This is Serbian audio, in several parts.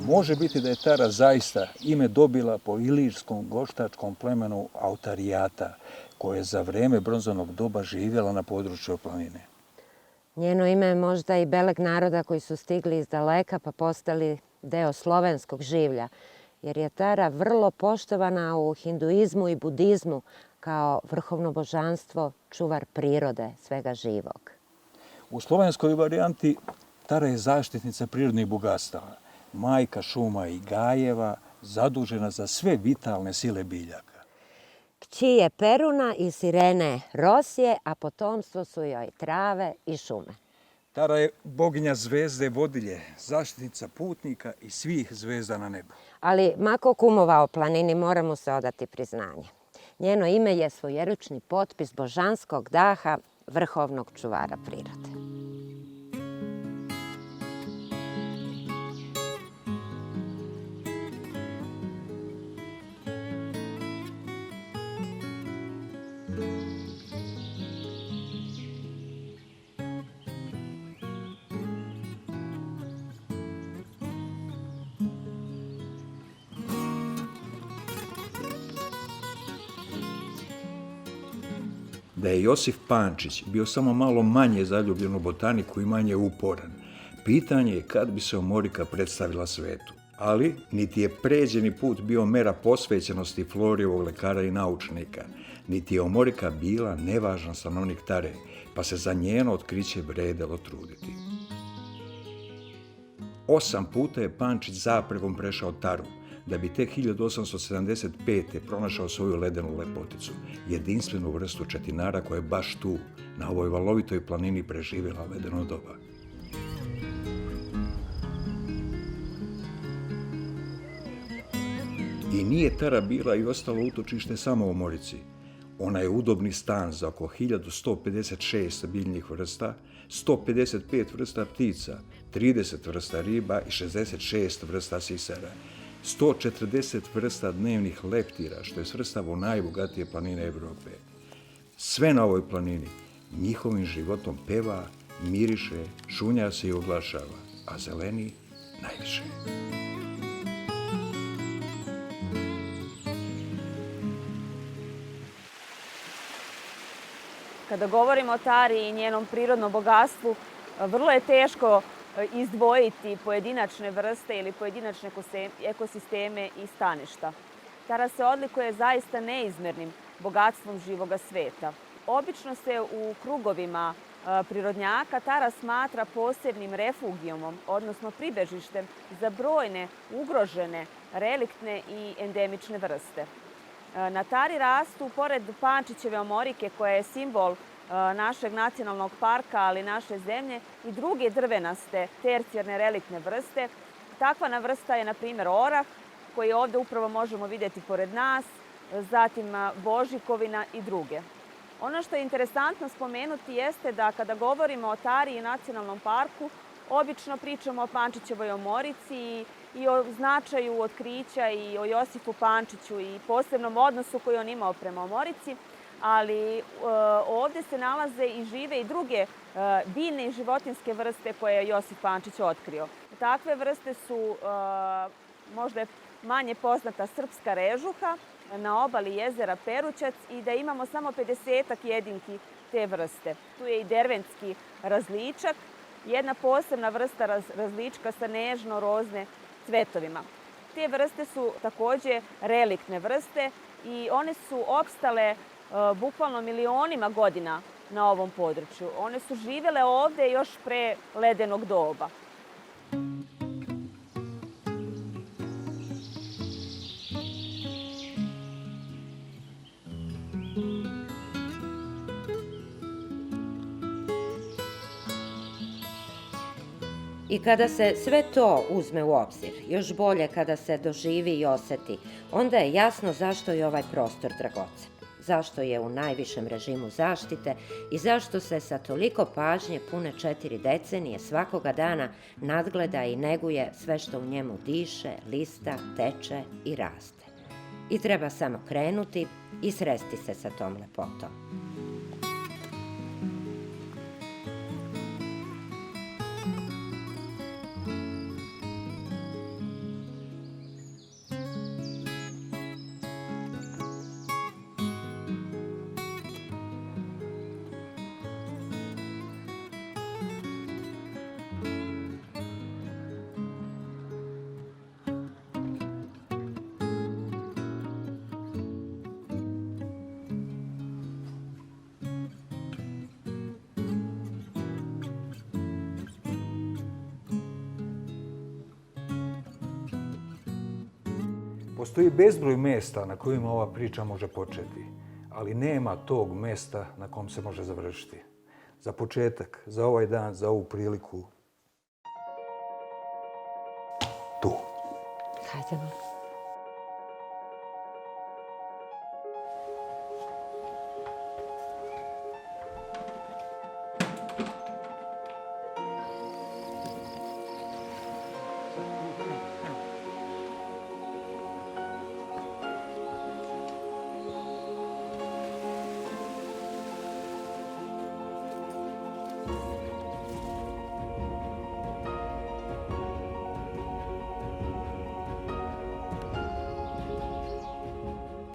može biti da je Tara zaista ime dobila po ilirskom goštačkom plemenu Autarijata, koje je za vreme bronzanog doba živjela na području planine. Njeno ime je možda i beleg naroda koji su stigli iz daleka pa postali deo slovenskog življa, jer je Tara vrlo poštovana u hinduizmu i budizmu kao vrhovno božanstvo, čuvar prirode, svega živog. U slovenskoj varijanti Tara je zaštitnica prirodnih bogatstava, majka šuma i gajeva, zadužena za sve vitalne sile biljaka. Kći je Peruna i Sirene Rosije, a potomstvo su joj trave i šume. Tara je boginja zvezde vodilje, zaštitnica putnika i svih zvezda na nebu. Ali mako kumovao planini, mora mu se odati priznanje. Njeno ime je svojeručni potpis božanskog daha, vrhovnog čuvara prirode. Da je Josif Pančić bio samo malo manje zaljubljen u botaniku i manje uporan, pitanje je kad bi se omorika predstavila svetu. Ali niti je pređeni put bio mera posvećenosti Florijevog lekara i naučnika, niti je omorika bila nevažan stanovnik Tare, pa se za njeno otkriće vredelo truditi. 8 puta je Pančić zapregom prešao Taru, da bi tek 1875. pronašao svoju ledenu lepoticu, jedinstvenu vrstu četinara koja je baš tu, na ovoj valovitoj planini, preživjela ledeno doba. I nije Tara bila i ostalo utočište samo u Omorici. Ona je udobni stan za oko 1156 biljnih vrsta, 155 vrsta ptica, 30 vrsta riba i 66 vrsta sisara, 140 vrsta dnevnih leptira, što je svrstavo u najbogatije planine Evrope. Sve na ovoj planini njihovim životom peva, miriše, šunja se i oglašava, a zeleni najviše. Kada govorimo o Tari i njenom prirodnom bogatstvu, vrlo je teško izdvojiti pojedinačne vrste ili pojedinačne ekosisteme i staništa. Tara se odlikuje zaista neizmernim bogatstvom živoga sveta. Obično se u krugovima prirodnjaka Tara smatra posebnim refugijom, odnosno pribežištem za brojne ugrožene, reliktne i endemične vrste. Na Tari rastu, pored Pančićeve omorike, koja je simbol našeg nacionalnog parka, ali naše zemlje, i druge drvenaste tercijarne reliktne vrste. Takva vrsta je, na primjer, orah, koji ovdje upravo možemo vidjeti pored nas, zatim božikovina i druge. Ono što je interesantno spomenuti jeste da kada govorimo o Tari i nacionalnom parku, obično pričamo o Pančićevoj omorici i o značaju otkrića i o Josifu Pančiću i posebnom odnosu koji on imao prema omorici, ali ovdje se nalaze i žive i druge biljne i životinjske vrste koje je Josif Pančić otkrio. Takve vrste su možda manje poznata srpska režuha na obali jezera Perućac i da imamo samo 50-ak jedinki te vrste. Tu je i derventski različak, jedna posebna vrsta različka sa nežno-rozne cvetovima. Te vrste su također reliktne vrste i one su opstale bukvalno milionima godina na ovom području. One su živjele ovdje još pre ledenog doba. I kada se sve to uzme u obzir, još bolje kada se doživi i oseti, onda je jasno zašto je ovaj prostor dragocen, zašto je u najvišem režimu zaštite i zašto se sa toliko pažnje pune 4 decenije svakoga dana nadgleda i neguje sve što u njemu diše, lista, teče i raste. I treba samo krenuti i sresti se sa tom lepotom. Postoji bezbroj mesta na kojima ova priča može početi, ali nema tog mesta na kom se može završiti. Za početak, za ovaj dan, za ovu priliku, tu. Hajdemo.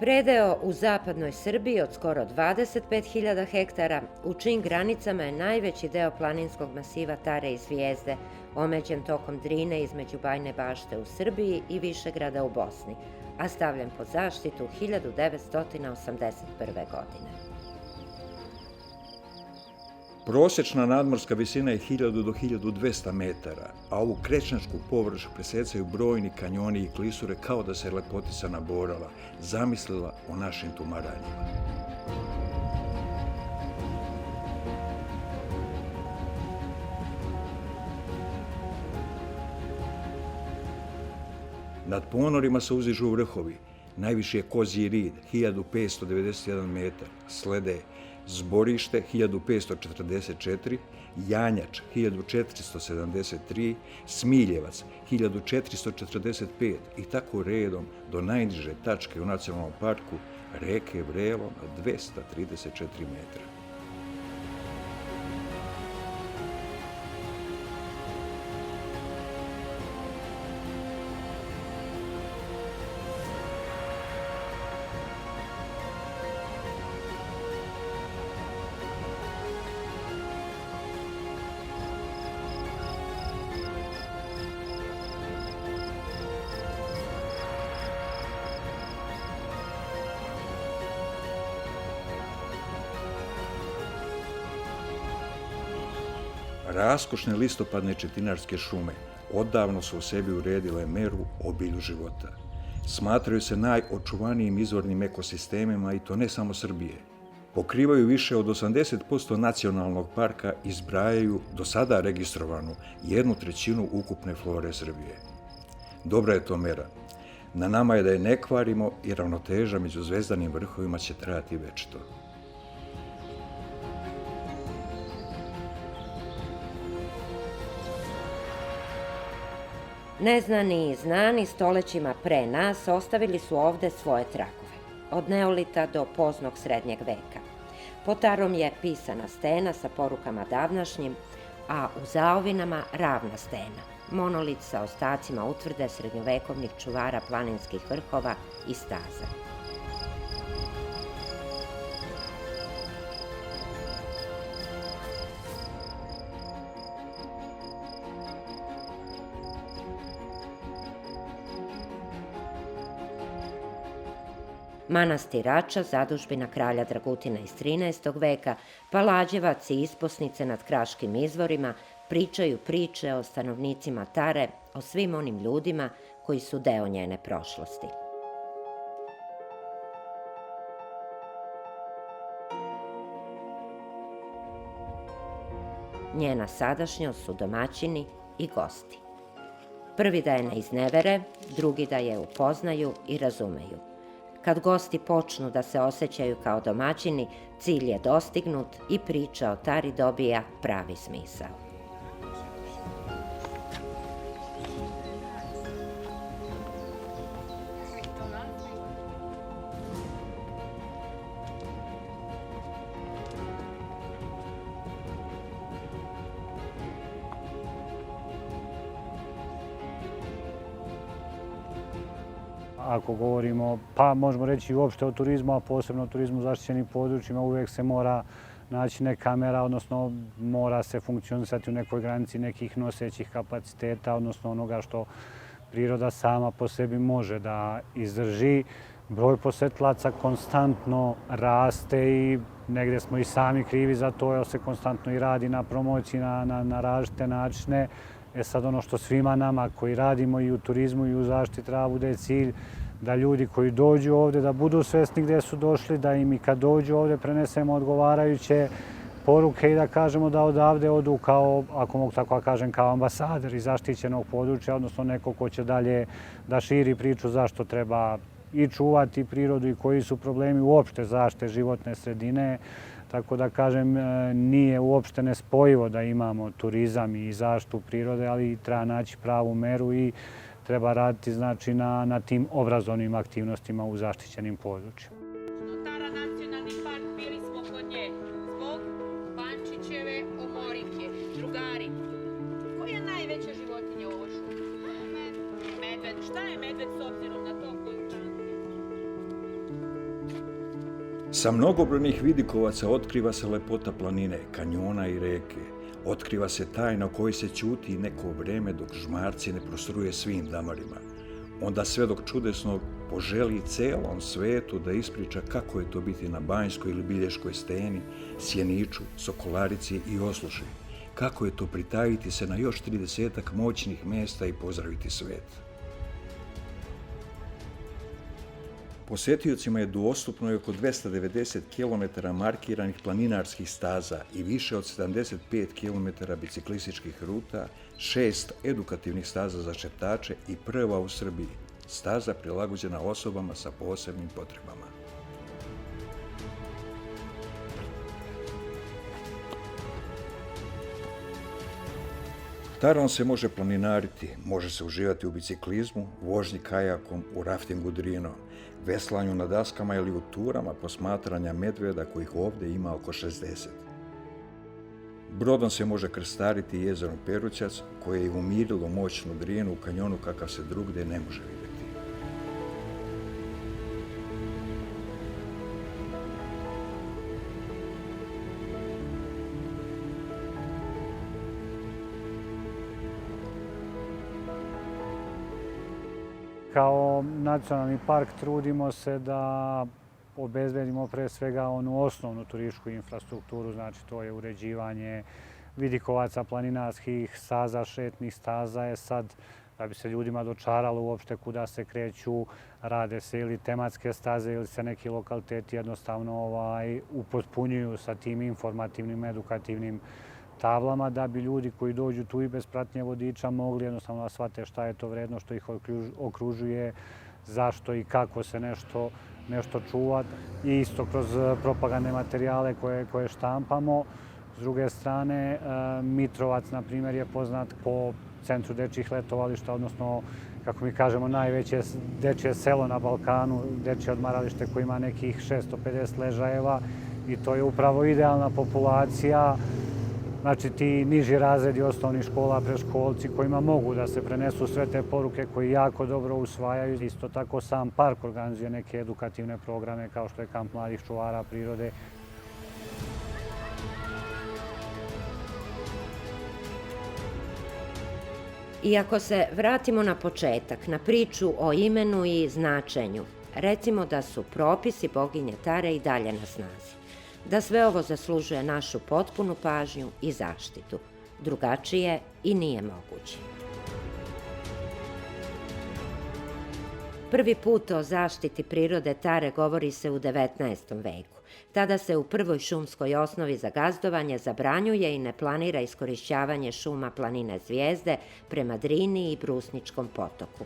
Predeo u zapadnoj Srbiji od skoro 25.000 hektara, u čijim granicama je najveći deo planinskog masiva Tare i Zvijezde, omeđen tokom Drine između Bajne Bašte u Srbiji i Višegrada u Bosni, a stavljen pod zaštitu 1981. godine. Prosječna nadmorska visina je 1000 do 1200 metara, a ovu krečnačku površ presecaju brojni kanjoni i klisure kao da se lepotica naborala, zamislila o našim tumaranjima. Nad ponorima se uzižu vrhovi, najviši je Kozji rid, 1591 metar, slede Zborište 1544, Janjač 1473, Smiljevac 1445 i tako redom do najniže tačke u nacionalnom parku reke Vrelo na 234 metra. Raskošne listopadne četinarske šume odavno su u sebi uredile meru obilju života. Smatraju se najočuvanijim izvornim ekosistemima i to ne samo Srbije. Pokrivaju više od 80% nacionalnog parka i zbrajaju do sada registrovanu 1/3 ukupne flore Srbije. Dobra je to mera. Na nama je da je ne kvarimo i ravnoteža među zvezdanim vrhovima će trajati večito. Neznani i znani stolećima pre nas ostavili su ovde svoje tragove, od neolita do poznog srednjeg veka. Po tarom je pisana stena sa porukama davnašnjim, a u zaovinama ravna stena, monolit sa ostacima utvrde srednjovekovnih čuvara planinskih vrhova i staza. Manastir Rača, zadužbina kralja Dragutina iz 13. veka, pa Lađevac i isposnice nad Kraškim izvorima pričaju priče o stanovnicima Tare, o svim onim ljudima koji su deo njene prošlosti. Njena sadašnjost su domaćini i gosti. Prvi da je ne iznevere, drugi da je upoznaju i razumeju. Kad gosti počnu da se osjećaju kao domaćini, cilj je dostignut i priča o Tari dobija pravi smisao. Ako govorimo, pa možemo reći uopšte o turizmu, a posebno o turizmu u zaštićenim područjima, uvijek se mora naći neka mera, odnosno mora se funkcionisati u nekoj granici nekih nosećih kapaciteta, odnosno onoga što priroda sama po sebi može da izdrži. Broj posetilaca konstantno raste i negdje smo i sami krivi za to, jer se konstantno i radi na promociji na različite načine. Sad ono što svima nama koji radimo i u turizmu i u zaštiti treba bude cilj da ljudi koji dođu ovdje da budu svjesni gdje su došli, da im i kad dođu ovdje prenesemo odgovarajuće poruke i da kažemo da odavde odu kao, ako mogu tako kažem, kao ambasadori zaštićenog područja, odnosno neko ko će dalje da širi priču zašto treba i čuvati prirodu i koji su problemi uopšte zaštite životne sredine. Tako da kažem, nije uopšte nespojivo da imamo turizam i zaštitu prirode, ali treba naći pravu meru i treba raditi znači, na tim obrazovnim aktivnostima u zaštićenim područjima. Tara nacionalni park, bili smo kod nje zbog Pančićeve omorike. Drugari, koja je najveća životinja u ovoj šumi? Medved. Šta je medved s obzirom na to koju hranu? Sa mnogobrojnih vidikovaca otkriva se lepota planine, kanjona i reke. Otkriva se tajna o kojoj se ćuti neko vreme dok žmarci ne prostruje svim damarima. Onda sve dok čudesnog poželi celom svetu da ispriča kako je to biti na Banjskoj ili Bilješkoj steni, Sjeniču, Sokolarici i Osluši. Kako je to pritajiti se na još 30-ak moćnih mjesta i pozdraviti svet. Posjetiocima je dostupno i oko 290 km markiranih planinarskih staza i više od 75 km biciklističkih ruta, 6 edukativnih staza za šetače i prva u Srbiji, staza prilagođena osobama sa posebnim potrebama. Tarom se može planinariti, može se uživati u biciklizmu, vožnji kajakom, u raftingu drinom, veslanju na daskama ili u turama posmatranja medveda kojih ovdje ima oko 60. Brodom se može krstariti jezerom Perućac koje je umirilo moćnu Drinu u kanjonu kakav se drugdje ne može vidjeti. Kao nacionalni park trudimo se da obezbedimo pre svega onu osnovnu turističku infrastrukturu, znači to je uređivanje vidikovaca, planinarskih staza, šetnih staza. Je sad, da bi se ljudima dočaralo uopšte kuda se kreću, rade se ili tematske staze ili se neki lokaliteti jednostavno upotpunjuju sa tim informativnim, edukativnim tablama da bi ljudi koji dođu tu i bez pratnje vodiča mogli jednostavno da shvate šta je to vredno, što ih okružuje, zašto i kako se nešto čuva. I isto kroz propagandne materijale koje štampamo. S druge strane, Mitrovac, na primjer, je poznat po centru dečjih letovališta, odnosno, kako mi kažemo, najveće dečje selo na Balkanu, dečje odmaralište koje ima nekih 650 ležajeva i to je upravo idealna populacija. Znači ti niži razredi osnovnih škola, predškolci kojima mogu da se prenesu sve te poruke koji jako dobro usvajaju. Isto tako sam park organizuje neke edukativne programe kao što je Kamp mladih čuvara prirode. I ako se vratimo na početak, na priču o imenu i značenju, recimo da su propisi boginje Tare i dalje na snazi. Da sve ovo zaslužuje našu potpunu pažnju i zaštitu. Drugačije i nije moguće. Prvi put o zaštiti prirode Tare govori se u 19. veku. Tada se u prvoj šumskoj osnovi za gazdovanje zabranjuje i ne planira iskorišćavanje šuma planine Zvijezde prema Drini i Brusničkom potoku.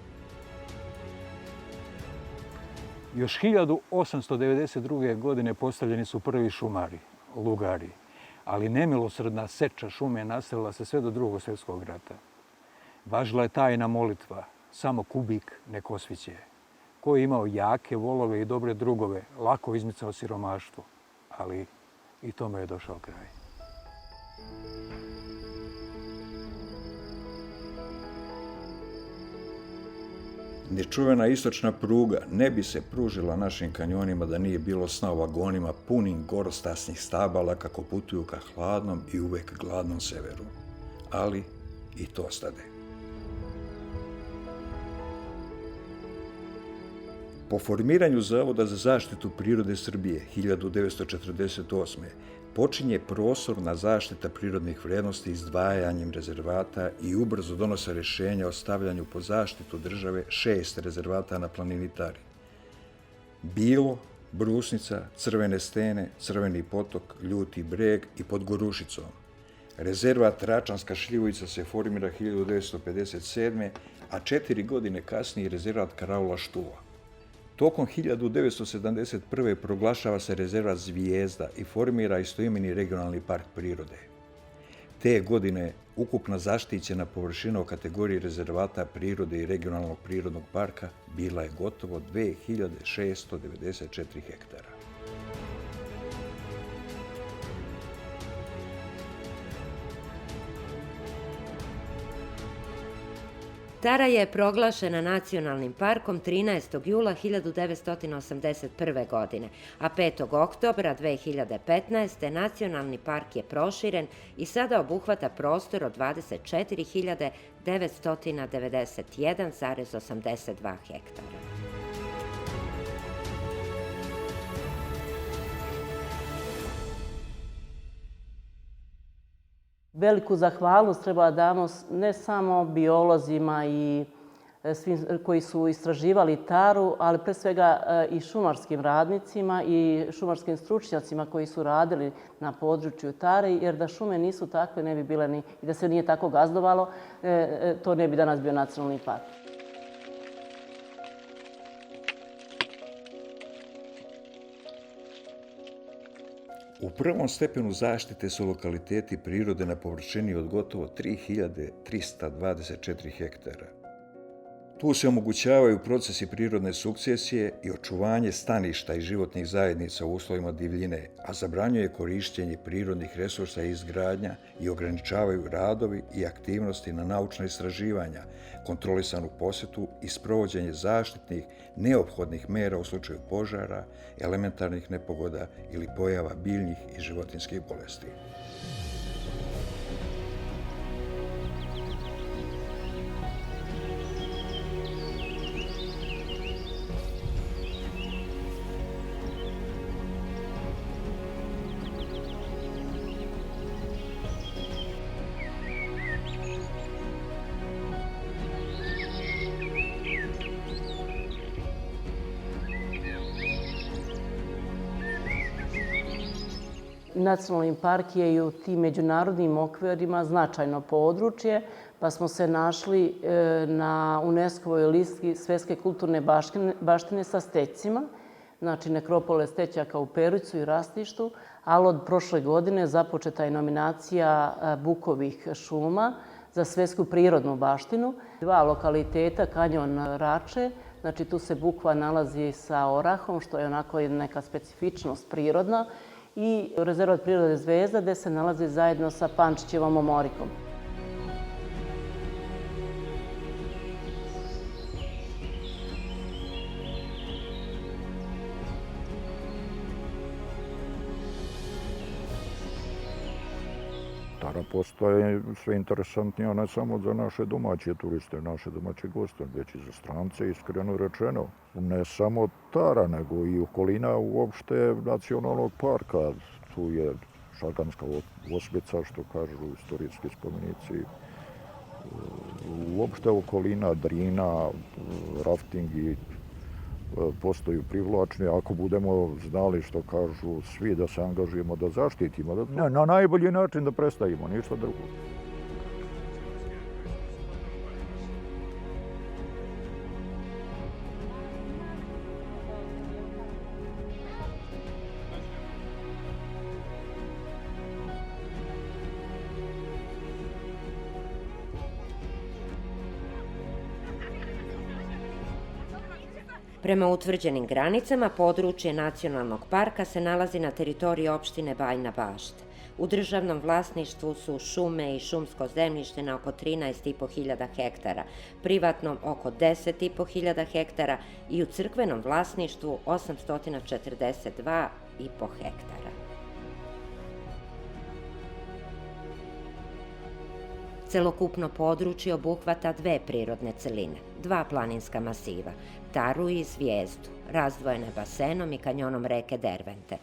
Još 1892. godine postavljeni su prvi šumari, lugari, ali nemilosrdna seča šume nastavila se sve do Drugog svjetskog rata. Važila je tajna molitva, samo kubik nek osviće. Ko je imao jake volove i dobre drugove, lako izmicao siromaštvo, ali i tome je došao kraj. Nečuvena istočna pruga ne bi se pružila našim kanjonima da nije bilo sna o vagonima punim gorostasnih stabala kako putuju ka hladnom i uvek gladnom severu. Ali i to stade. Po formiranju Zavoda za zaštitu prirode Srbije 1948. počinje prostorna zaštita prirodnih vrijednosti izdvajanjem rezervata i ubrzo donose rješenja o stavljanju pod zaštitu države 6 rezervata na planini Tari. Bilo, Brusnica, Crvene stene, Crveni potok, Ljuti breg i pod Gorušicom. Rezervat Račanska šljivovica se formira 1957. a 4 godine kasnije rezervat Karaula Štuva. Tokom 1971. proglašava se rezervat Zvijezda i formira istoimeni regionalni park prirode. Te godine ukupna zaštićena površina u kategoriji rezervata prirode i regionalnog prirodnog parka bila je gotovo 2694 hektara. Tara je proglašena nacionalnim parkom 13. jula 1981. godine, a 5. oktobra 2015. nacionalni park je proširen i sada obuhvata prostor od 24.991,82 hektara. Veliku zahvalnost treba damo ne samo biolozima i svim koji su istraživali taru, ali pre svega i šumarskim radnicima i šumarskim stručnjacima koji su radili na području tare, jer da šume nisu takve ne bi bile ni, i da se nije tako gazdovalo, to ne bi danas bio nacionalni park. U prvom stepenu zaštite su lokaliteti prirode na površini od gotovo 3324 hektara. Tu se omogućavaju procesi prirodne sukcesije i očuvanje staništa i životnih zajednica u uslovima divljine, a zabranjuje korištenje prirodnih resursa i izgradnja i ograničavaju radovi i aktivnosti na naučna istraživanja, kontrolisanu posetu i sprovođenje zaštitnih, neophodnih mera u slučaju požara, elementarnih nepogoda ili pojava biljnih i životinjskih bolesti. Nacionalni park je i u tim međunarodnim okvirima značajno područje, pa smo se našli na UNESCO-voj listi Svetske kulturne baštine sa stecima, znači nekropole stećaka u Perućcu i Rastištu, ali od prošle godine započeta je nominacija bukovih šuma za svetsku prirodnu baštinu. 2 lokaliteta, kanjon Rače, znači tu se bukva nalazi sa orahom, što je onako neka specifičnost prirodna, i rezervat prirode Zvezda, gde se nalazi zajedno sa Pančićevom omorikom. Tara postaje sve interesantnija ne samo za naše domaće turiste, naše domaće goste, već i za strance, iskreno rečeno. Ne samo Tara, nego i okolina uopšte nacionalnog parka. Tu je Šaganska osmica, što kažu istorijski spomenici. Uopšte okolina Drina, raftingi postaju privlačni ako budemo znali, što kažu svi, da se angažujemo, da zaštitimo, da na najbolji način da predstavimo, ništa drugo. Prema utvrđenim granicama, područje nacionalnog parka se nalazi na teritoriji opštine Bajina Bašta. U državnom vlasništvu su šume i šumsko zemljište na oko 13.500 hektara, privatnom oko 10.500 hektara i u crkvenom vlasništvu 842,5 hektara. Celokupno područje obuhvata 2 prirodne celine, 2 planinska masiva, Taru i Zvijezdu, razdvojene basenom i kanjonom reke Dervente.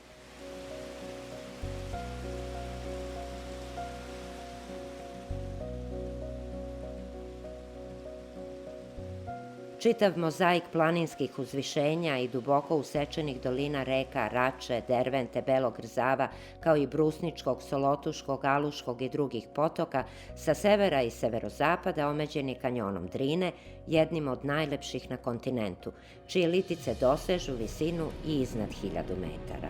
Čitav mozaik planinskih uzvišenja i duboko usečenih dolina reka Rače, Dervente, Belog Rzava, kao i Brusničkog, Solotuškog, Aluškog i drugih potoka, sa severa i severozapada omeđeni kanjonom Drine, jednim od najlepših na kontinentu, čije litice dosežu visinu i iznad 1000 metara.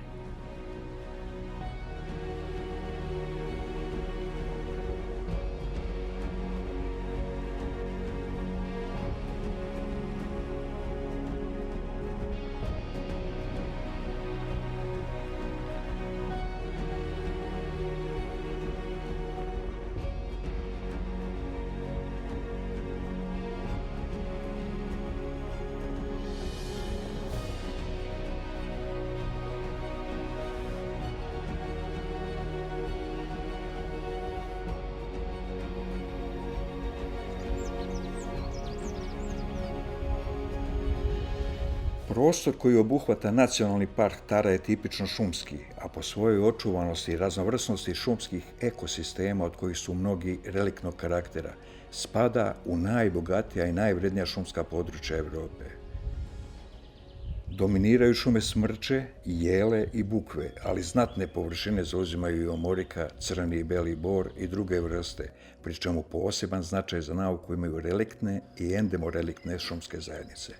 Prostor koji obuhvata Nacionalni park Tara je tipično šumski, a po svojoj očuvanosti i raznovrsnosti šumskih ekosistema, od kojih su mnogi reliktnog karaktera, spada u najbogatija i najvrednija šumska područja Evrope. Dominiraju šume smrče, jele i bukve, ali znatne površine zauzimaju i omorika, crni i beli bor i druge vrste, pri čemu poseban značaj za nauku imaju reliktne i endemoreliktne šumske zajednice.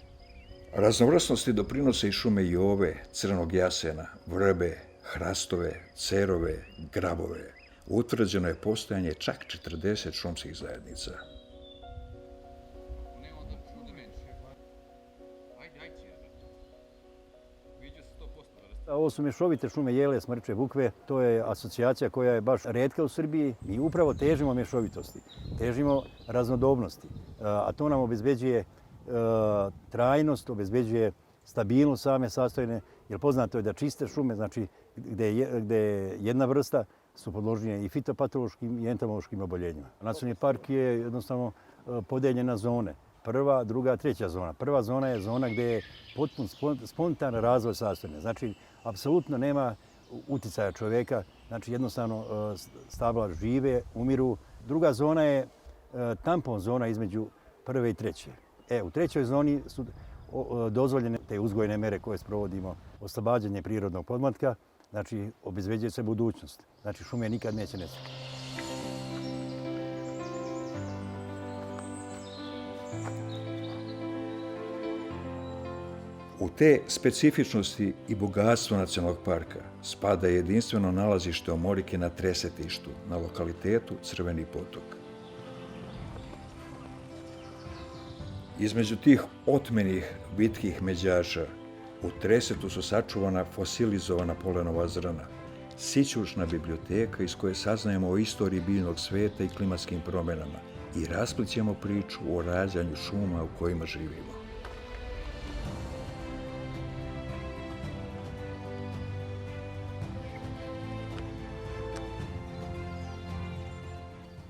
Raznovrsnosti doprinose i šume jove, crnog jasena, vrbe, hrastove, cerove, grabove. Utvrđeno je postojanje čak 40 šumskih zajednica. Ovo su mješovite šume jele, smrče, bukve. To je asocijacija koja je baš retka u Srbiji. Mi upravo težimo mješovitosti, težimo raznodobnosti, a to nam obezbeđuje trajnost, obezbeđuje stabilnost same sastojine, jer poznato je da čiste šume, znači gde je jedna vrsta, su podložnije i fitopatološkim i entomološkim oboljenjima. Nacionalni park je jednostavno podeljen na zone. Prva, druga, treća zona. Prva zona je zona gde je potpun spontan razvoj sastojine. Znači, apsolutno nema uticaja čoveka, znači jednostavno stabla žive, umiru. Druga zona je tampon zona između prve i treće. U trećoj zoni su dozvoljene te uzgojne mere koje sprovodimo, oslobađanje prirodnog podmlatka, znači obezbeđuje se budućnost. Znači šume nikad neće nestati. U te specifičnosti i bogatstvo nacionalnog parka spada jedinstveno nalazište omorike na tresetištu, na lokalitetu Crveni potok. Između tih otmenih vitkih međaša u tresetu su sačuvana fosilizovana polenova zrna, sićušna biblioteka iz koje saznajemo o istoriji biljnog sveta i klimatskim promjenama i rasplićemo priču o rađanju šuma u kojima živimo.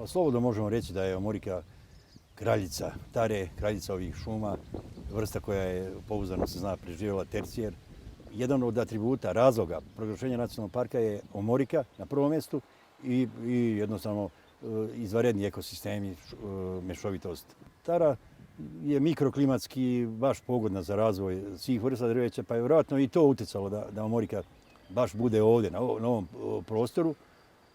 Slobodno možemo reći da je omorika kraljica Tare, kraljica ovih šuma, vrsta koja je, pouzdano se zna, preživjela tercijer. Jedan od atributa, razloga proglašenja nacionalnog parka je omorika na prvom mjestu i jednostavno izvanredni ekosistemi, mješovitost. Tara je mikroklimatski baš pogodna za razvoj svih vrsta drveća, pa je vjerojatno i to utjecalo da omorika baš bude ovdje, na ovom prostoru.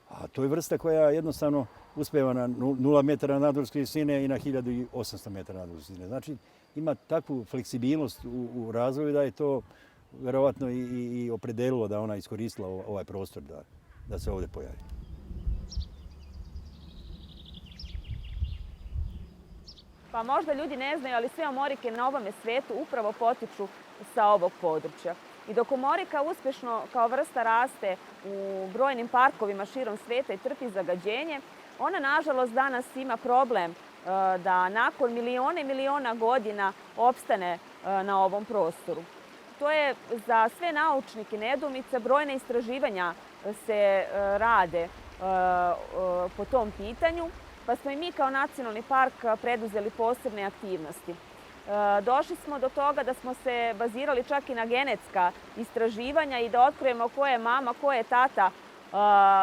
A to je vrsta koja jednostavno uspeva na 0 metara nadmorske visine i na 1800 metara nadmorske visine. Znači, ima takvu fleksibilnost u razvoju da je to vjerovatno i opredelilo da ona iskoristila ovaj prostor da se ovdje pojavi. Pa možda ljudi ne znaju, ali sve omorike na ovome svetu upravo potiču sa ovog područja. I dok omorika uspješno kao vrsta raste u brojnim parkovima širom svijeta i trpi zagađenje, ona nažalost danas ima problem da nakon miliona i miliona godina opstane na ovom prostoru. To je za sve naučnike nedoumica, brojne istraživanja se rade po tom pitanju, pa smo i mi kao nacionalni park preduzeli posebne aktivnosti. Došli smo do toga da smo se bazirali čak i na genetska istraživanja i da otkrijemo ko je mama, ko je tata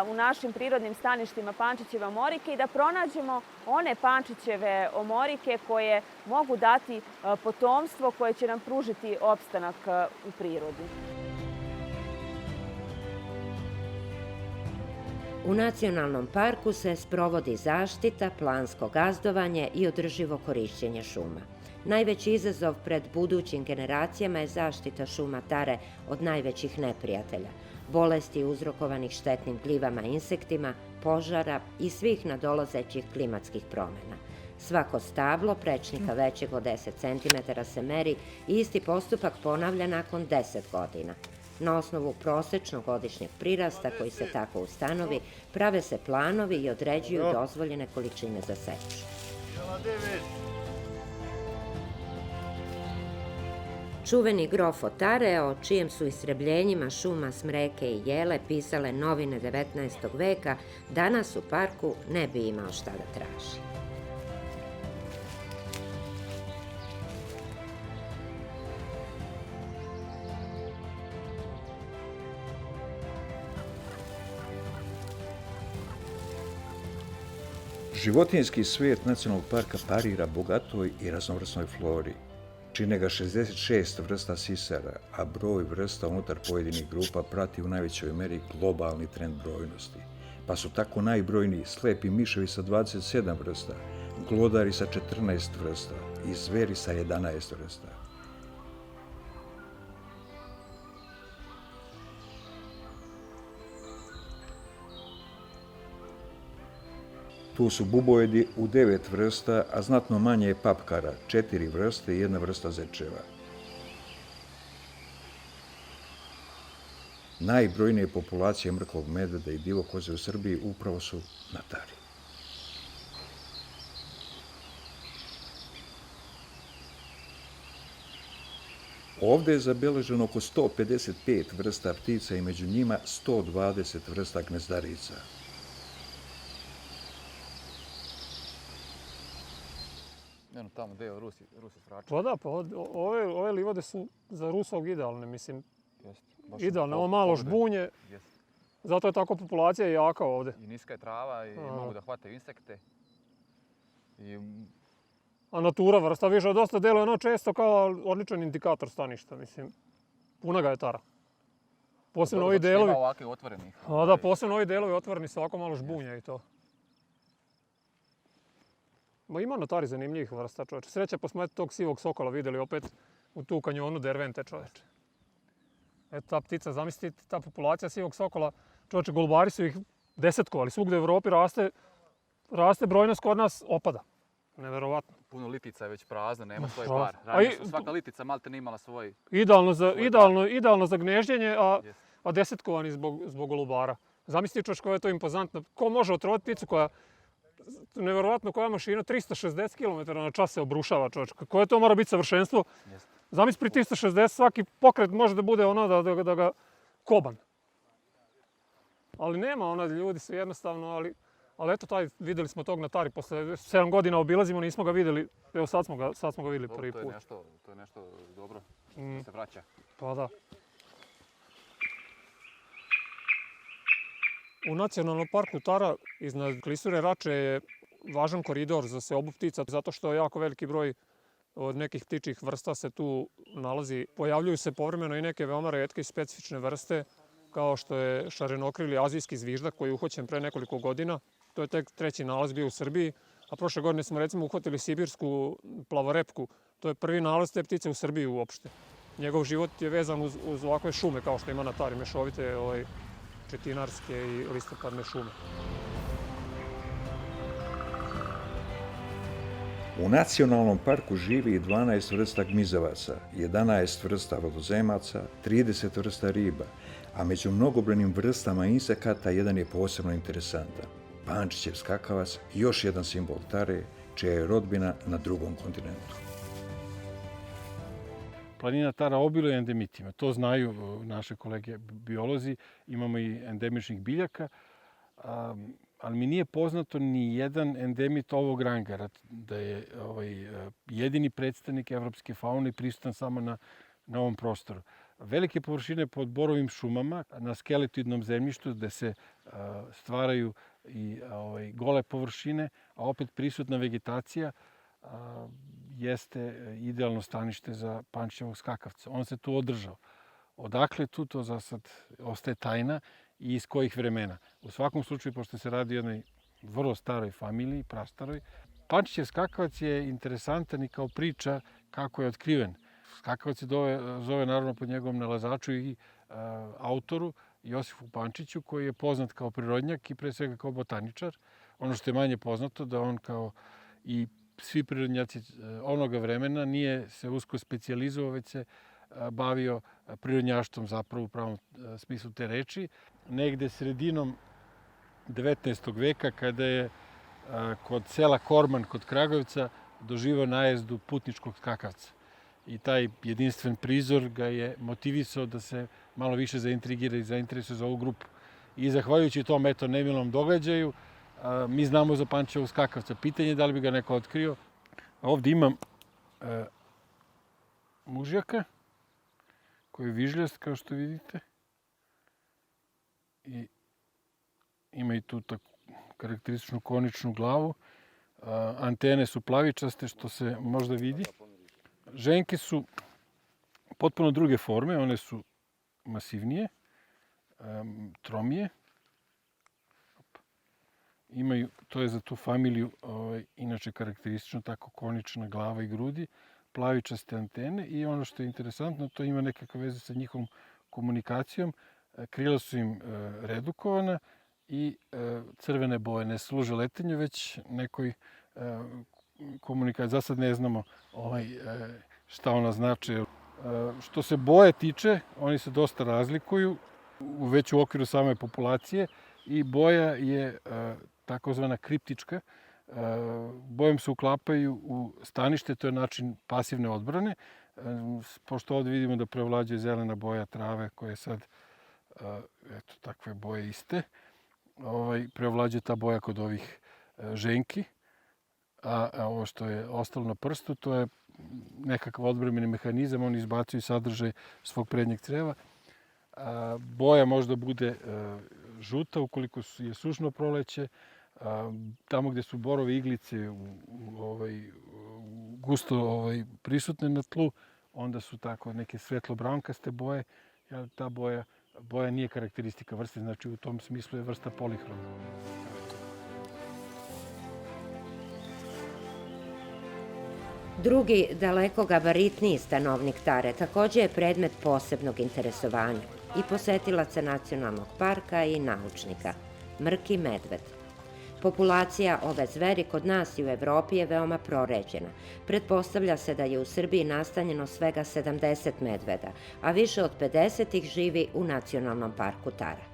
u našim prirodnim staništima pančićeve omorike i da pronađemo one pančićeve omorike koje mogu dati potomstvo koje će nam pružiti opstanak u prirodi. U nacionalnom parku se sprovodi zaštita, plansko gazdovanje i održivo korišćenje šuma. Najveći izazov pred budućim generacijama je zaštita šuma tare od najvećih neprijatelja, bolesti uzrokovanih štetnim gljivama i insektima, požara i svih nadolazećih klimatskih promjena. Svako stablo prečnika većeg od 10 cm se meri i isti postupak ponavlja nakon 10 godina. Na osnovu prosečnog godišnjeg prirasta koji se tako ustanovi, prave se planovi i određuju dozvoljene količine za seču. Čuveni grof Otare, o čijem su istrebljenjima šuma smreke i jele pisale novine 19. veka, danas u parku ne bi imao šta da traži. Životinjski svijet nacionalnog parka parira bogatoj i raznovrsnoj flori. Čine ga 66 vrsta sisara, a broj vrsta unutar pojedinih grupa prati u najvećoj meri globalni trend brojnosti. Pa su tako najbrojniji slepi miševi sa 27 vrsta, glodari sa 14 vrsta i zveri sa 11 vrsta. Tu su bubojedi u 9 vrsta, a znatno manje je papkara, 4 vrste i 1 vrsta zečeva. Najbrojnije populacije mrkog medveda i divokoze u Srbiji upravo su na Tari. Ovde je zabeleženo oko 155 vrsta ptica i među njima 120 vrsta gnezdarica. Tamo gde je Rusi srača. Pa da, pa ove livade su za Rusovog idealne, mislim. Idealne, ovo malo žbunje, zato je tako populacija jaka ovde. I niska je trava i mogu da hvataju insekte. A natura vrsta više dosta deluje ono često kao odličan indikator staništa, mislim. Puna ga je tara. Posebno ovi delovi. Ima ovakve otvorenih. A da, posebno ovi delovi otvoreni su ovako malo žbunja i to. Ma ima na Tari zanimljivih vrsta, čoveče. Sreća pa smo tog sivog sokola vidjeli opet u tu kanjonu Dervente, čoveče. Eto ta ptica, zamislite, ta populacija sivog sokola, čoveče, golubari su ih desetkovali. Svugde u Evropi raste brojnost, kod nas opada. Neverovatno. Puno litica je već prazno, nema svoj par. Svaka litica malte ne imala svoj... Idealno za gnežđenje, a desetkovani zbog golubara. Zamislite, čoveče, koja je to impozantno. Ko može otrovati pticu koja... Neverovatno koja mašina 360 km na čas se obrušava, čovječ. Koje to mora biti savršenstvo? Zamisli pri 360 svaki pokret može da bude ono da ga koban. Ali nema, ljudi su jednostavno, ali eto vidjeli smo tog na Tari, posle 7 godina obilazimo, nismo ga vidjeli, evo sad smo ga vidjeli prvi put. To je nešto dobro, da se vraća. Pa da. U nacionalnom parku Tara iznad Klisure Rače je važan koridor za seobu ptica, zato što jako veliki broj od nekih ptičjih vrsta se tu nalazi. Pojavljuju se povremeno i neke veoma retke i specifične vrste, kao što je šarenokrili azijski zviždak koji je uhoćen pre nekoliko godina. To je tek 3. nalaz bio u Srbiji, a prošle godine smo recimo uhvatili sibirsku plavorepku. To je prvi nalaz te ptice u Srbiji uopšte. Njegov život je vezan uz ovakve šume kao što ima na Tari, mešovite četinarske i listopadne šume. U nacionalnom parku živi 12 vrsta gmizavaca, 11 vrsta vodozemaca, 30 vrsta riba, a među mnogobrojnim vrstama insekata jedan je posebno interesantan. Pančićev skakavac, još jedan simbol Tare, čija je rodbina na drugom kontinentu. Planina Tara obiluje endemitima. To znaju naše kolege biolozi. Imamo i endemičnih biljaka, ali mi nije poznato ni jedan endemit ovog ranga, da je jedini predstavnik evropske faune prisutan samo na ovom prostoru. velike površine pod borovim šumama na skeletoidnom zemljištu gde se stvaraju i gole površine, a opet prisutna vegetacija jeste idealno stanište za pančićevog skakavca. On se tu održao. Odakle tu, to za sad ostaje tajna i iz kojih vremena. U svakom slučaju, pošto se radi o jednoj vrlo staroj familiji, prastaroj, pančićev skakavac je interesantan i kao priča kako je otkriven. Skakavac se zove naravno po njegovom nalazaču i autoru Josifu Pančiću, koji je poznat kao prirodnjak i pre svega kao botaničar. Ono što je manje poznato, da on kao i svi prirodnjaci onoga vremena nije se usko specijalizovao, već se bavio prirodnjaštvom zapravo u pravom smislu te reči. Negde sredinom 19. veka, kada je kod sela Korman, kod Kragujevca, doživao najezdu putničkog skakavca. I taj jedinstven prizor ga je motivisao da se malo više zaintrigira i zainteresuje za ovu grupu. I zahvaljujući tom nemilom događaju, mi znamo za Pančićevog skakavca. Pitanje je da li bi ga neko otkrio. Ovdje imam mužjaka, koji je vižljast, kao što vidite. I ima i tu tako karakterističnu koničnu glavu. Antene su plavičaste, što se možda vidi. Ženke su potpuno druge forme, one su masivnije, tromije. Imaju, to je za tu familiju inače karakteristično, tako konična glava i grudi, plavičaste antene i ono što je interesantno, to ima nekakve veze sa njihovom komunikacijom. Krila su im redukovana i crvene boje ne služe letenju, već nekoj komunikaciji. Za sad ne znamo šta ona znači. Što se boje tiče, oni se dosta razlikuju već u okviru same populacije i boja je takozvana kriptička. Bojom se uklapaju u stanište, to je način pasivne odbrane. Pošto ovdje vidimo da prevlađuje zelena boja trave, koja je sad, eto, takve boje iste. Prevlađuje ta boja kod ovih ženki. A ovo što je ostalo na prstu, to je nekakav odbrambeni mehanizam, oni izbacuju sadržaj svog prednjeg creva. Boja možda bude žuta ukoliko je sušno proleće. Tamo gde su borove iglice gusto prisutne na tlu, onda su tako neke svetlo-brankaste boje. Ta boja nije karakteristika vrste, znači u tom smislu je vrsta polihroma. Drugi, daleko gabaritniji stanovnik Tare također je predmet posebnog interesovanja i posetilaca nacionalnog parka i naučnika, mrki medved. Populacija ove zveri kod nas i u Evropi je veoma proređena. Pretpostavlja se da je u Srbiji nastanjeno svega 70 medveda, a više od 50 ih živi u nacionalnom parku Tara.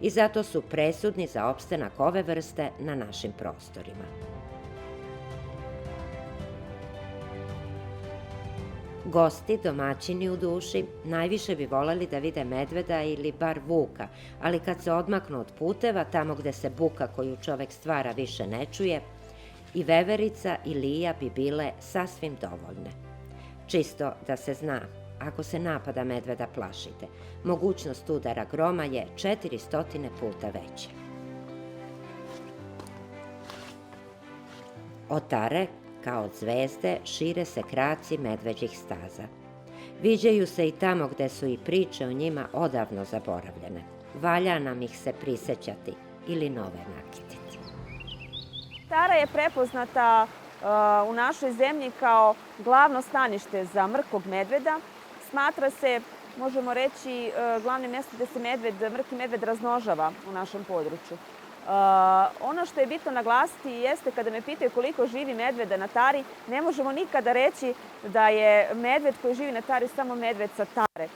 I zato su presudni za opstanak ove vrste na našim prostorima. Gosti, domaćini u duši, najviše bi voleli da vide medveda ili bar vuka, ali kad se odmaknu od puteva, tamo gde se buka koju čovek stvara više ne čuje, i veverica i lija bi bile sasvim dovoljne. Čisto da se zna, ako se napada medveda plašite, mogućnost udara groma je 400 puta veća. Od Tare, kao od zvezde, šire se kraci medveđih staza. Viđaju se i tamo gde su i priče o njima odavno zaboravljene. Valja nam ih se prisećati ili nove nakititi. Tara je prepoznata u našoj zemlji kao glavno stanište za mrkog medveda. Smatra se, možemo reći, glavnim mjesto gde se mrki medved razmnožava u našem području. Ono što je bitno naglasiti jeste kada me pitaju koliko živi medveda na Tari, ne možemo nikada reći da je medved koji živi na Tari samo medved sa Tare.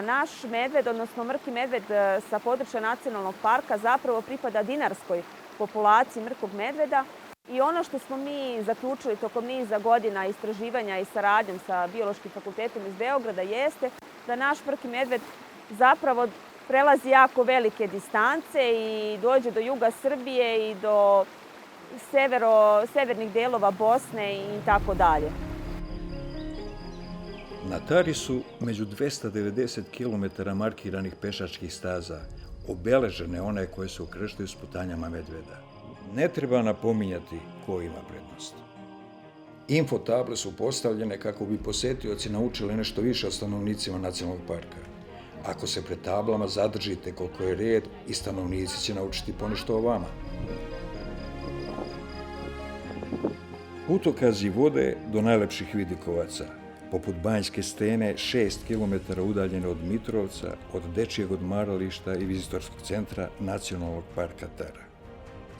Naš medved, odnosno mrki medved sa područja nacionalnog parka zapravo pripada dinarskoj populaciji mrkog medveda i ono što smo mi zaključili tokom niza godina istraživanja i saradnjom sa Biološkim fakultetom iz Beograda jeste da naš mrki medved zapravo prelazi jako velike distance i dođe do juga Srbije i do severnih delova Bosne i tako dalje. Na Tari su među 290 km markiranih pešačkih staza obeležene one koje se ukrštaju s putanjama medveda. Ne treba napominjati ko ima prednost. Infotable su postavljene kako bi posetioci naučili nešto više o stanovnicima nacionalnog parka. Ako se pred tablama zadržite koliko je red, i stanovnici će naučiti ponešto o vama. Putokazi vode do najlepših vidikovaca, poput Banjske stene 6 km udaljene od Mitrovca, od dečijeg odmarališta i vizitorskog centra Nacionalnog parka Tara.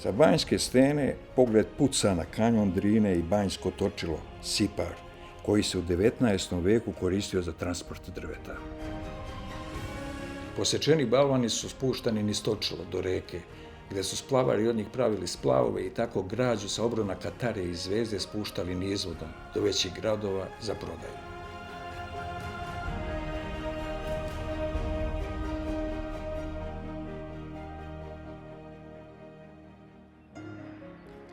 Sa Banjske stene pogled puca na kanjon Drine i Banjsko točilo, Sipar, koji se u 19. veku koristio za transport drveta. Posečeni balvani su spuštani niz točilo do reke, gde su splavari od njih pravili splavove i tako građu sa obronaka Tare i Zvezde spuštali nizvodom do većih gradova za prodaju.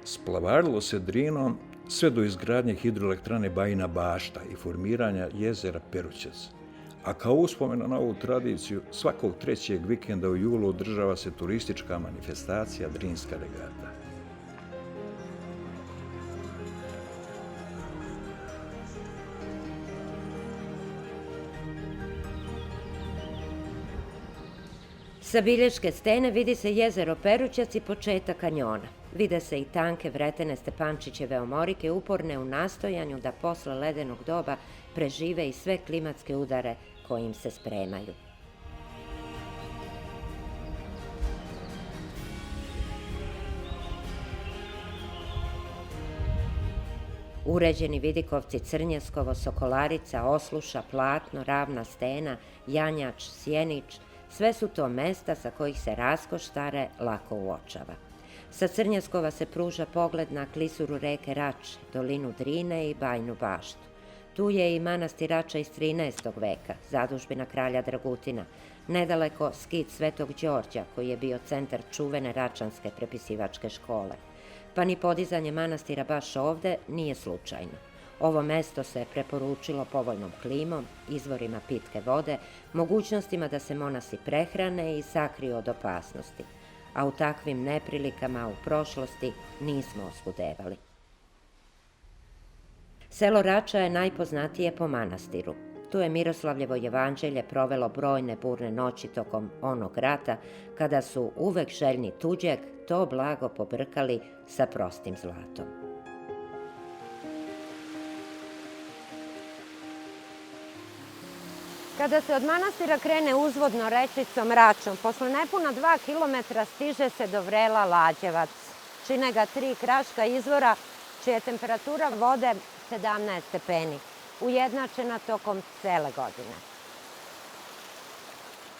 Splavarilo se Drinom sve do izgradnje hidroelektrane Bajina Bašta i formiranja jezera Perućac. A kao uspomena na ovu tradiciju, svakog 3. vikenda u julu održava se turistička manifestacija Drinska regata. Sa Bilješke stene vidi se jezero Perućac i početak kanjona. Vide se i tanke vretene Stepančićeve omorike uporne u nastojanju da posle ledenog doba prežive i sve klimatske udare koji im se spremaju. Uređeni vidikovci Crnjeskovo, Sokolarica, Osluša, Platno, Ravna stena, Janjač, Sjenić, sve su to mesta sa kojih se raskoš Tare lako uočava. Sa Crnjeskova se pruža pogled na klisuru reke Rače, dolinu Drine i Bajinu Baštu. Tu je i manastir Rača iz 13. veka, zadužbina kralja Dragutina, nedaleko skit Svetog Đorđa, koji je bio centar čuvene račanske prepisivačke škole. Pa ni podizanje manastira baš ovde nije slučajno. Ovo mesto se preporučilo povoljnom klimom, izvorima pitke vode, mogućnostima da se monasi prehrane i sakriju od opasnosti. A u takvim neprilikama u prošlosti nismo oskudevali. Selo Rača je najpoznatije po manastiru. Tu je Miroslavljevo jevanđelje provelo brojne burne noći tokom onog rata, kada su uvek željni tuđeg to blago pobrkali sa prostim zlatom. Kada se od manastira krene uzvodno rečicom Račom, posle nepuna 2 kilometra stiže se do vrela Lađevac. Čine ga 3 kraška izvora, čija je temperatura vode 17 stepeni, ujednačena tokom cele godine.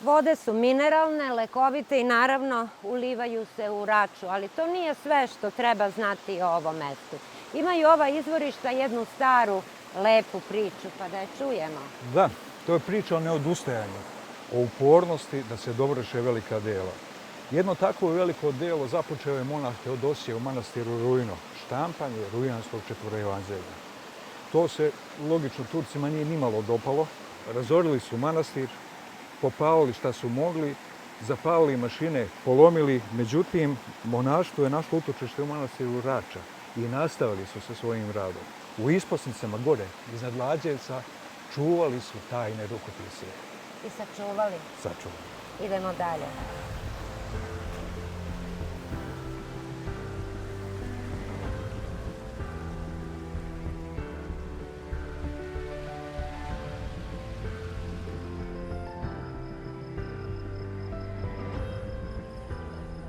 Vode su mineralne, lekovite i naravno ulivaju se u Raču, ali to nije sve što treba znati o ovom mestu. Imaju ova izvorišta jednu staru, lepu priču, pa da je čujemo. Da, to je priča o neodustajanju, o upornosti da se dovrše velika dela. Jedno takvo veliko delo započeo je monah Teodosije u manastiru Rujno, štampanje rujanskog četvoroevanđelja. To se, logično, Turcima nije nimalo dopalo. Razorili su manastir, popalili šta su mogli, zapalili mašine, polomili. Međutim, monaštvo je našlo utočište u manastiru Rača i nastavili su sa svojim radom. U isposnicama gore, iznad Lađevca, čuvali su tajne rukopise. I sačuvali? Sačuvali. Idemo dalje.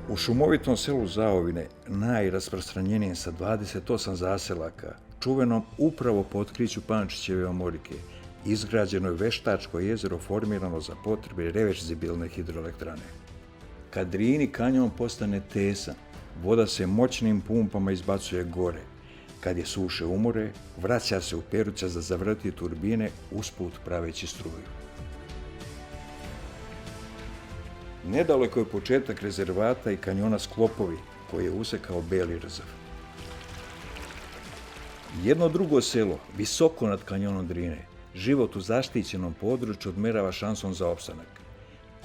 U šumovitom selu Zaovine, najrasprostranjenijem sa 28 zaselaka, čuvenom upravo po otkriću Pančićeve omorike, izgrađeno je veštačko jezero formirano za potrebe reverzibilne hidroelektrane. Kad Drini kanjon postane tesan, voda se moćnim pumpama izbacuje gore. Kad je suše umore, vraća se u Perućac da zavrti turbine, usput praveći struju. Nedaleko je početak rezervata i kanjona Sklopovi, koji je usekao Beli Rzav. Jedno drugo selo, visoko nad kanjonom Drine, Život u zaštićenom području odmerava šansom za opstanak.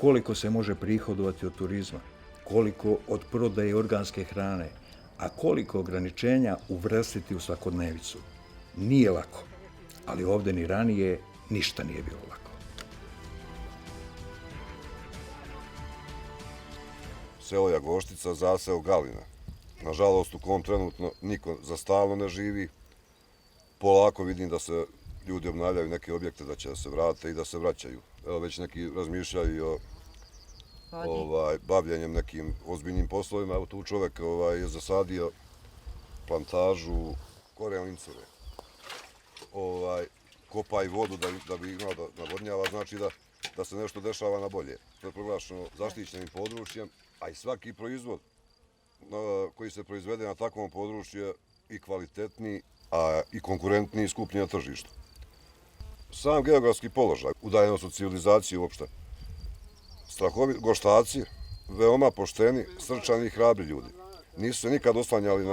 Koliko se može prihodovati od turizma, koliko od prodaje organske hrane, a koliko ograničenja uvrstiti u svakodnevicu. Nije lako, ali ovde ni ranije ništa nije bilo lako. Selo Jagoštica, zaseo Galina. Nažalost, u kom trenutno niko za stalno ne živi. Polako vidim da se ljudi obnavljaju neke objekte, da će da se vrate i da se vraćaju. Evo, već neki razmišljaju i o bavljenjem nekim ozbiljnim poslovima. Evo, tu čovek je zasadio plantažu koren lincove. Kopa i vodu da bi imao da navodnjava, znači da se nešto dešava na bolje. To je proglašeno zaštićenim područjem, a i svaki proizvod koji se proizvede na takvom području je i kvalitetniji, a i konkurentniji i skuplji na tržištu. Sam geografski položaj, udaljenost od civilizacije uopšte, Goštaci, veoma pošteni, srčani i hrabri ljudi. Nisu se nikad oslanjali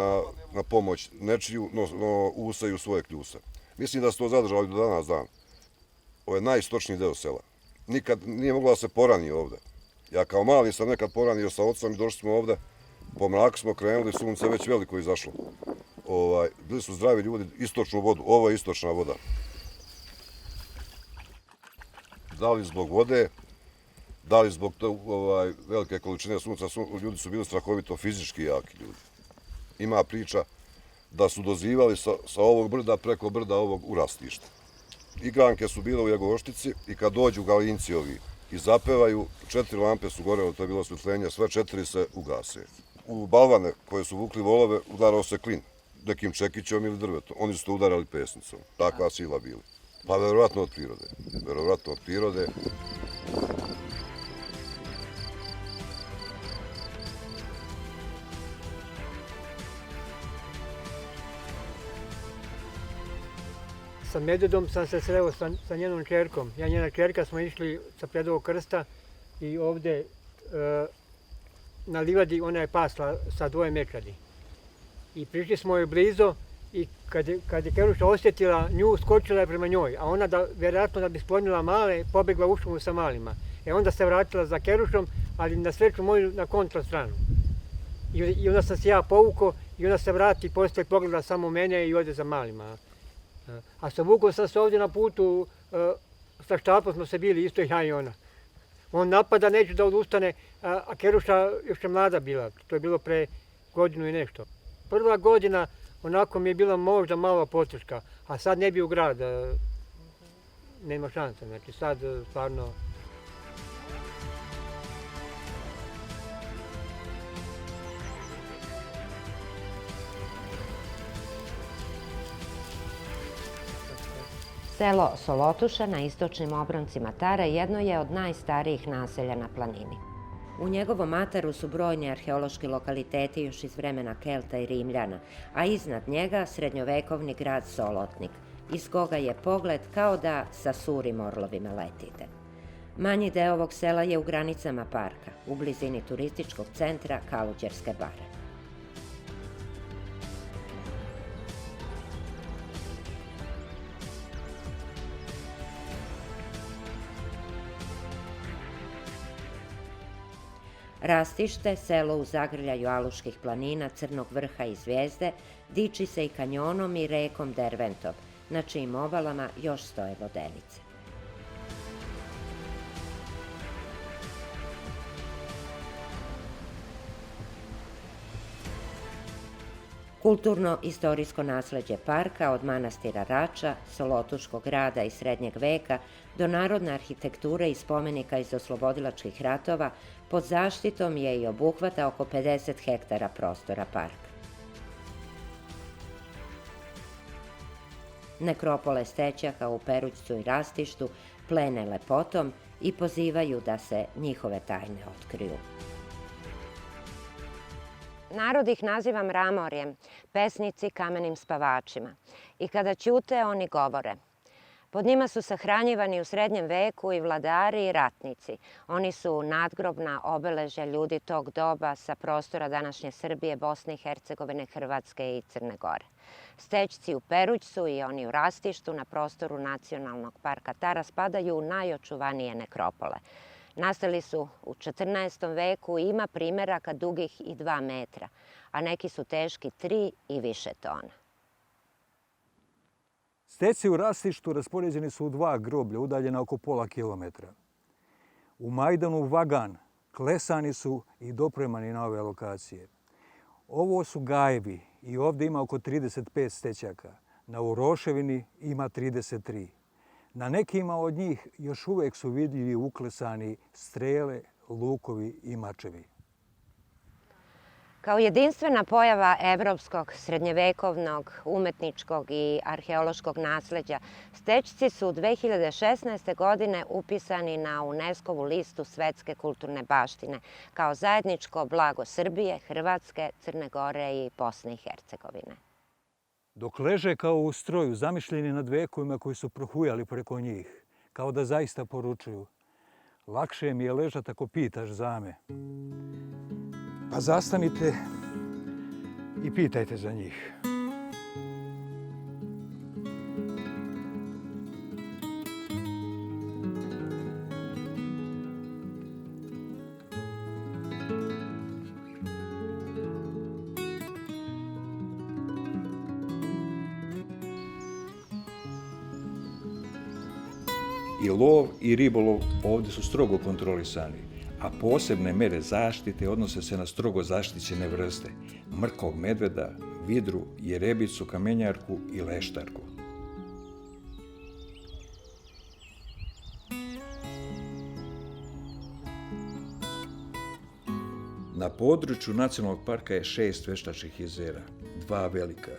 na pomoć nečiju, no usaju svoje kljuse. Mislim da su to zadržali do danas dan. Ovo je najistočniji deo sela. Nikad nije mogla da se porani ovde. Ja kao mali sam nekad poranio sa ocom i došli smo ovde, po mraku smo krenuli, sunce već veliko izašlo. Bili su zdravi ljudi, istočnu vodu, ovo je istočna voda. Da li zbog vode, da li zbog velike količine sunca, ljudi su bili strahovito fizički jaki ljudi. Ima priča da su dozivali sa ovog brda preko brda ovog u rastište. Igranke su bile u Jagoštici i kad dođu Galinci ovi i zapevaju, 4 lampe su gorele, to je bilo osvetljenje, sve 4 se ugase. U balvane koje su vukli volove udarao se klin, nekim čekićom ili drvetom. Oni su to udarali pesnicom. Takva sila bili. Pa verovatno od prirode. Verovatno od prirode. Sa medvedom sam se sreo sa njenom čerkom. Ja i njena čerka smo išli sa Predovog krsta i ovde na livadi ona je pasla sa 2 mečadi. I prišli smo joj blizu i kad je Keruša osjetila nju, skočila je prema njoj, a ona vjerojatno da bi sklonila male, pobegla u šumu sa malima. Onda se vratila za Kerušom, ali na sreću moju na kontra stranu. I onda sam se ja povukao i onda se vrati, poslije pogleda samo mene i ode za malima. A sa Vukom sam se ovdje na putu, sa Štapom smo se bili, isto ja i ona. On napada, neće da odustane, a Keruša još je mlada bila, to je bilo pre godinu i nešto. Prva godina onako mi je bila možda malo poteška, a sad ne bi u grad, nema šanse, znači sad stvarno... Selo Solotuša na istočnim obroncima Tare jedno je od najstarijih naselja na planini. U njegovom ataru su brojni arheološki lokaliteti još iz vremena Kelta i Rimljana, a iznad njega srednjovekovni grad Solotnik, iz koga je pogled kao da sa surim orlovima letite. Manji deo ovog sela je u granicama parka, u blizini turističkog centra Kaluđerske bare. Rastište, selo u zagrljaju Aluških planina, Crnog vrha i Zvijezde, diči se i kanjonom i rekom Derventov, na čijim obalama još stoje vodenice. Kulturno-istorijsko nasleđe parka od manastira Rača, Solotuškog grada iz srednjeg veka do narodne arhitekture i spomenika iz oslobodilačkih ratova pod zaštitom je i obuhvata oko 50 hektara prostora parka. Nekropole stećaka u Perućcu i Rastištu plene lepotom i pozivaju da se njihove tajne otkriju. Narod ih naziva mramorjem, pesnici kamenim spavačima. I kada ćute, oni govore. Pod njima su sahranjivani u srednjem veku i vladari i ratnici. Oni su nadgrobna obeležja ljudi tog doba sa prostora današnje Srbije, Bosne i Hercegovine, Hrvatske i Crne Gore. Stećci u Perućcu i oni u Rastištu na prostoru Nacionalnog parka Tara spadaju u najočuvanije nekropole. Nastali su u 14. veku i ima primjeraka dugih i 2 metra, a neki su teški 3 i više tona. Steci u Rastištu raspoređeni su u 2 groblja, udaljena oko pola kilometra. U Majdanu Vagan klesani su i dopremani na ove lokacije. Ovo su gajevi i ovdje ima oko 35 stećaka. Na Uroševini ima 33. Na nekima od njih još uvijek su vidljivi uklesani strele, lukovi i mačevi. Kao jedinstvena pojava evropskog, srednjevekovnog, umetničkog i arheološkog nasleđa, stećci su 2016. godine upisani na UNESCO-vu listu svetske kulturne baštine kao zajedničko blago Srbije, Hrvatske, Crne Gore i Bosne i Hercegovine. Dok leže kao u stroju, zamišljeni nad vekovima koji su prohujali preko njih, kao da zaista poručuju: lakše mi je ležati ako pitaš za me. Pa zastanite i pitajte za njih. I lov i ribolov ovdje su strogo kontrolisani, a posebne mere zaštite odnose se na strogo zaštićene vrste: mrkog medveda, vidru, jerebicu, kamenjarku i leštarku. Na području nacionalnog parka je 6 veštačkih jezera, 2 velika,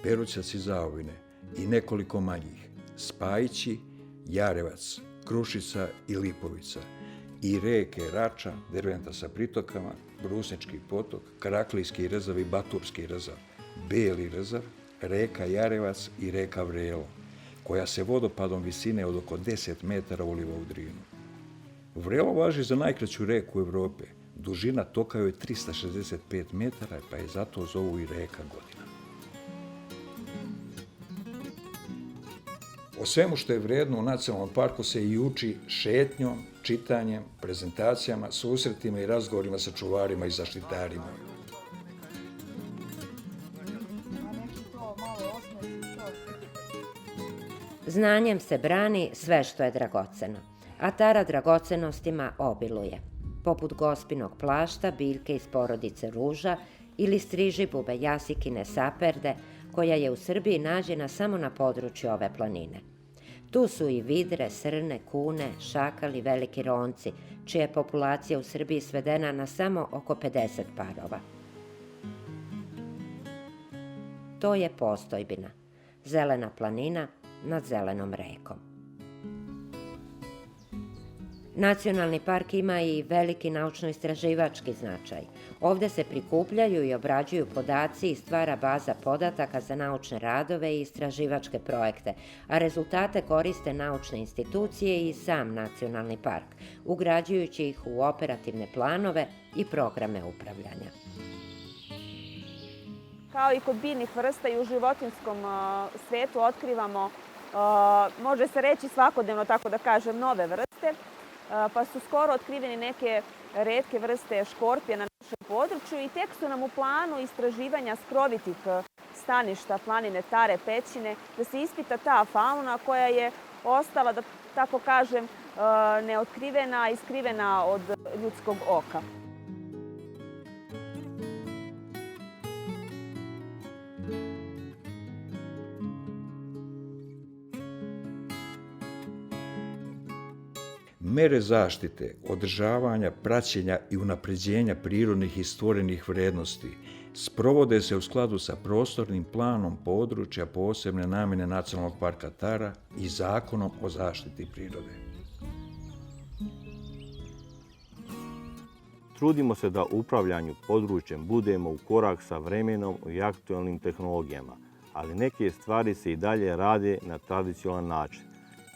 Perućac i Zaovine, i nekoliko manjih: Spajići, Jarevac, Krušica i Lipovica, i reke Rača, Derventa sa pritokama, Brusnički potok, Karaklijski rzav i Baturski rzav, Beli rzav, reka Jarevac i reka Vrelo, koja se vodopadom visine od oko 10 metara uliva u Drinu. Vrelo važi za najkraću reku Evrope. Dužina toka joj je 365 metara, pa je zato zovu i reka Godina. O svemu što je vrijedno u nacionalnom parku se i uči šetnjom, čitanjem, prezentacijama, susretima i razgovorima sa čuvarima i zaštitarima. Znanjem se brani sve što je dragoceno, a Tara dragocenostima obiluje, poput gospinog plašta, biljke iz porodice ruža ili strižibube jasikine saperde, koja je u Srbiji nađena samo na području ove planine. Tu su i vidre, srne, kune, šakali, veliki ronci, čija je populacija u Srbiji svedena na samo oko 50 parova. To je Postojbina, zelena planina nad zelenom rekom. Nacionalni park ima i veliki naučno-istraživački značaj. Ovdje se prikupljaju i obrađuju podaci i stvara baza podataka za naučne radove i istraživačke projekte, a rezultate koriste naučne institucije i sam nacionalni park, ugrađujući ih u operativne planove i programe upravljanja. Kao i kod biljnih vrsta i u životinjskom svetu otkrivamo, može se reći svakodnevno, tako da kažem, nove vrste, pa su skoro otkriveni neke retke vrste škorpija na našem području i tek su nam u planu istraživanja skrovitih staništa planine Tare Pećine, da se ispita ta fauna koja je ostala, da tako kažem, neotkrivena i skrivena od ljudskog oka. Mere zaštite, održavanja, praćenja i unapređenja prirodnih i stvorenih vrednosti sprovode se u skladu sa prostornim planom područja posebne namjene Nacionalnog parka Tara i Zakonom o zaštiti prirode. Trudimo se da u upravljanju područjem budemo u korak sa vremenom i aktualnim tehnologijama, ali neke stvari se i dalje rade na tradicionalan način.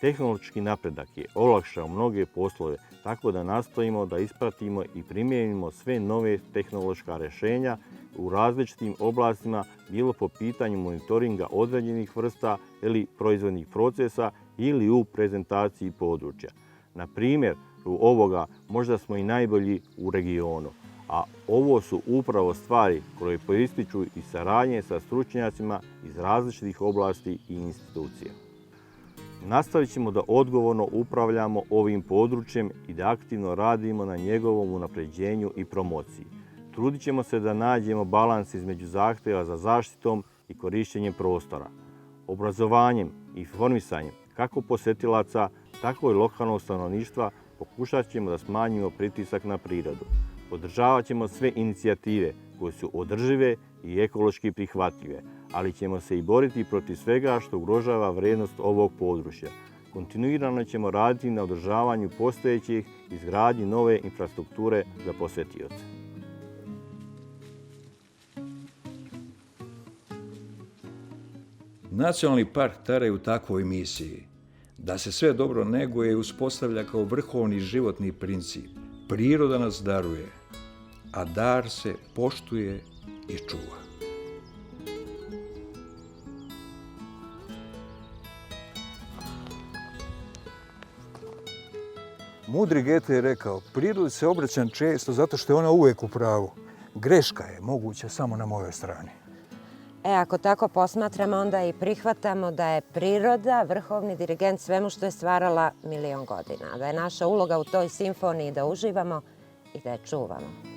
Tehnološki napredak je olakšao mnoge poslove, tako da nastojimo da ispratimo i primijenimo sve nove tehnološka rješenja u različitim oblastima, bilo po pitanju monitoringa određenih vrsta ili proizvodnih procesa ili u prezentaciji područja. Na primjer, u ovoga možda smo i najbolji u regionu, a ovo su upravo stvari koje proističu iz saradnje sa stručnjacima iz različitih oblasti i institucija. Nastavit ćemo da odgovorno upravljamo ovim područjem i da aktivno radimo na njegovom unapređenju i promociji. Trudit ćemo se da nađemo balans između zahtjeva za zaštitom i korištenjem prostora. Obrazovanjem i informisanjem kako posjetilaca, tako i lokalnog stanovništva pokušat ćemo da smanjimo pritisak na prirodu. Podržavat ćemo sve inicijative koje su održive i ekološki prihvatljive, ali ćemo se i boriti protiv svega što ugrožava vrijednost ovog područja. Kontinuirano ćemo raditi na održavanju postojećih i izgradnji nove infrastrukture za posjetioce. Nacionalni park Tara je u takvoj misiji da se sve dobro neguje i uspostavlja kao vrhovni životni princip. Priroda nas daruje, a dar se poštuje i čuva. Mudri Gete je rekao, prirodi se obraćam često zato što je ona uvijek u pravu. Greška je moguća samo na mojoj strani. Ako tako posmatramo, onda i prihvatamo da je priroda vrhovni dirigent svemu što je stvarala milion godina. Da je naša uloga u toj simfoniji da uživamo i da je čuvamo.